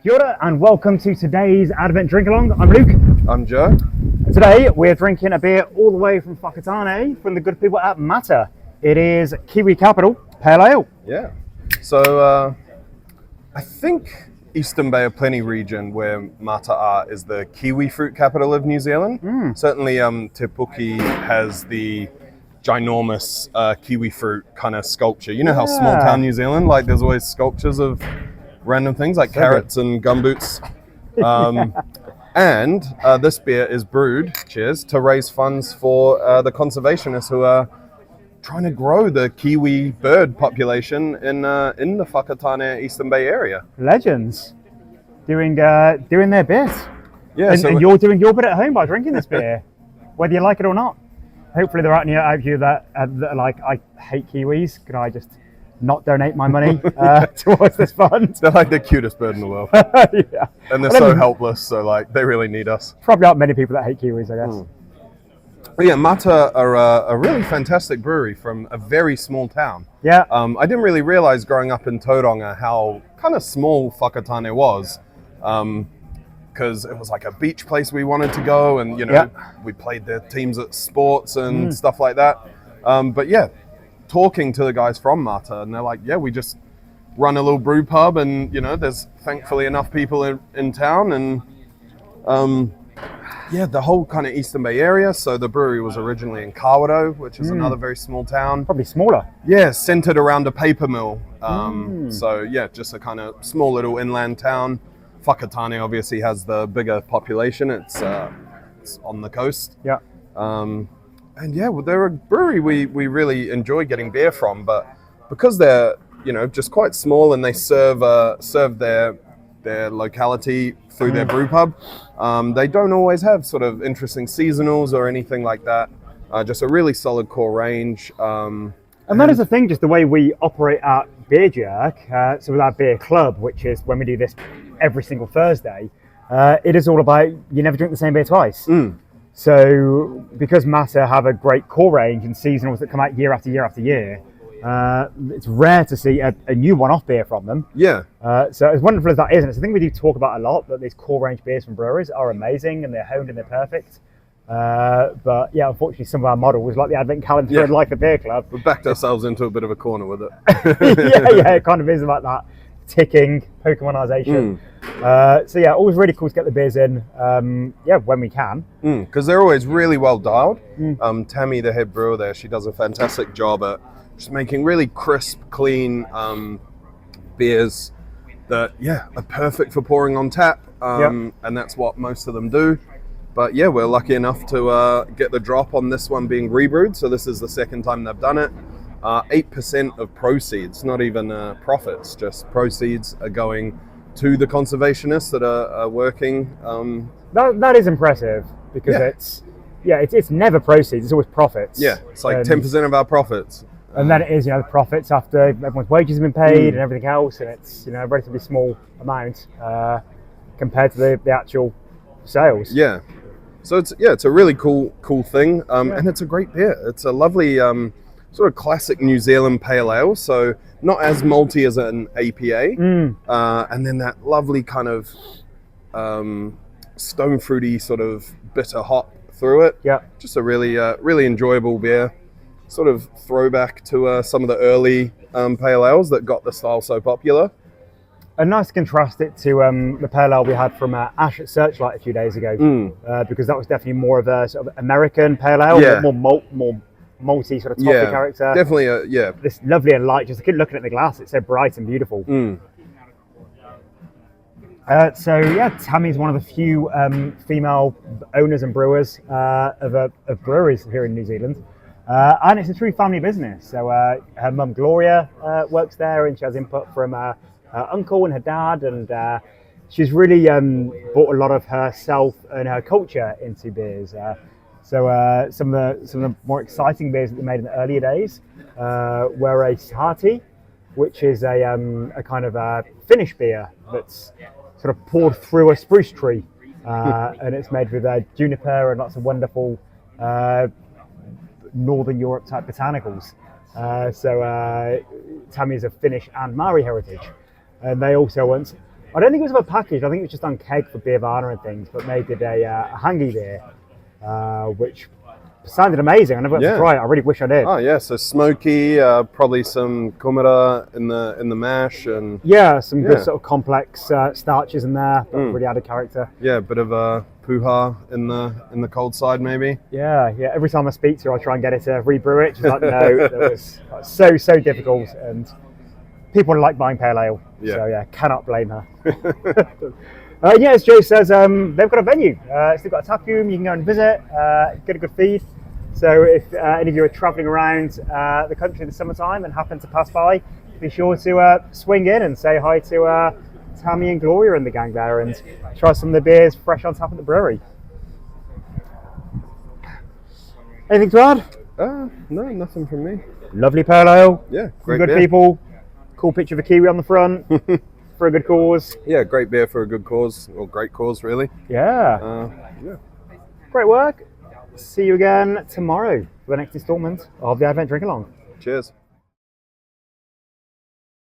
Kia ora and welcome to today's Advent Drink Along. I'm Luke. I'm Joe. Today we're drinking a beer all the way from Whakatane from the good people at Mata. It is Kiwi Capital Pale Ale. Yeah. So I think Eastern Bay of Plenty region, where Mata are, is the kiwi fruit capital of New Zealand. Certainly Te Puke has the ginormous kiwi fruit kind of sculpture. You know how small town New Zealand, like there's always sculptures of random things like carrots and gumboots. And this beer is brewed, cheers, to raise funds for the conservationists who are trying to grow the kiwi bird population in the Whakatane Eastern Bay area. Legends doing their bit. Yeah, and you're doing your bit at home by drinking this beer, whether you like it or not. Hopefully there aren't any out here that are like, I hate kiwis. Can I just not donate my money towards this fund? They're like the cutest bird in the world. Yeah. And they're so helpless, so like they really need us. Probably aren't many people that hate kiwis, I guess. But yeah, Mata are a really fantastic brewery from a very small town. Yeah. I didn't really realize growing up in Tauranga how kind of small Whakatane was. Because it was like a beach place we wanted to go, and we played their teams at sports and stuff like that. But yeah, talking to the guys from Mata, and they're like, yeah, we just run a little brew pub, and there's thankfully enough people in town, and the whole kind of Eastern Bay area. So the brewery was originally in Kawerau, which is another very small town. Probably smaller. Yeah, centered around a paper mill. So yeah, just a kind of small little inland town. Whakatane obviously has the bigger population. It's on the coast. Yeah. And yeah, well, they're a brewery we really enjoy getting beer from, but because they're just quite small and they serve their locality through their brew pub, they don't always have sort of interesting seasonals or anything like that. Just a really solid core range. And that is the thing, just the way we operate at Beer Jerk, so with our beer club, which is when we do this every single Thursday, it is all about you never drink the same beer twice. So because Mata have a great core range and seasonals that come out year after year after year, it's rare to see a new one-off beer from them. Yeah. So as wonderful as that is, and it's a thing we do talk about a lot, that these core range beers from breweries are amazing and they're honed and they're perfect. But yeah, unfortunately some of our models, like the Advent Calendar and like the Beer Club, we backed ourselves into a bit of a corner with it. yeah, it kind of is about that ticking Pokemonization. So yeah, always really cool to get the beers in, when we can. Because they're always really well dialed. Tammy, the head brewer there, she does a fantastic job at just making really crisp, clean beers that, are perfect for pouring on tap. And that's what most of them do. But yeah, we're lucky enough to get the drop on this one being rebrewed. So this is the second time they've done it. 8% of proceeds, not even profits, just proceeds are going to the conservationists that are working. That is impressive because it's never proceeds, it's always profits. Yeah, it's like 10% of our profits. And then it is, the profits after everyone's wages have been paid and everything else, and it's, a relatively small amount compared to the actual sales. Yeah. So it's a really cool thing, and it's a great beer. It's a lovely sort of classic New Zealand pale ale, so not as malty as an APA, and then that lovely kind of stone fruity sort of bitter hop through it. Yeah, just a really enjoyable beer. Sort of throwback to some of the early pale ales that got the style so popular. And nice to contrast it to the pale ale we had from Ash at Searchlight a few days ago, because that was definitely more of a sort of American pale ale, more malty sort of toffee character. Definitely, This lovely and light. Just looking at the glass, it's so bright and beautiful. Tammy's one of the few female owners and brewers of breweries here in New Zealand. And it's a true family business. So her mum Gloria works there, and she has input from her uncle and her dad, and she's really brought a lot of herself and her culture into beers. So some of the more exciting beers that they made in the earlier days were a Sahati, which is a kind of a Finnish beer that's sort of poured through a spruce tree, and it's made with juniper and lots of wonderful Northern Europe type botanicals. Tammy's of Finnish and Maori heritage, and they also once I don't think it was about packaged. I think it was just on keg for Beer Varna and things. But they did a hangy beer, which sounded amazing. I never got to try it. I really wish I did. Oh yeah, so smoky, probably some kumara in the mash, and yeah, some good sort of complex starches in there, but really added character. Yeah, a bit of a puha in the cold side maybe. Yeah. Every time I speak to her, I try and get her to rebrew it. She's like, no, that was so difficult, and people like buying pale ale. Yeah. So yeah, cannot blame her. Yeah, as Joe says, they've got a venue. So they've got a tap room you can go and visit, get a good feed. So if any of you are travelling around the country in the summertime and happen to pass by, be sure to swing in and say hi to Tammy and Gloria and the gang there, and try some of the beers fresh on tap at the brewery. Anything to add? No, nothing from me. Lovely pale ale. Yeah, Some great good beer. people. Cool picture of a Kiwi on the front for a good cause. Yeah, great beer for a good cause, or great cause really. Yeah. Yeah. Great work. See you again tomorrow for the next instalment of the Advent Drink Along. Cheers.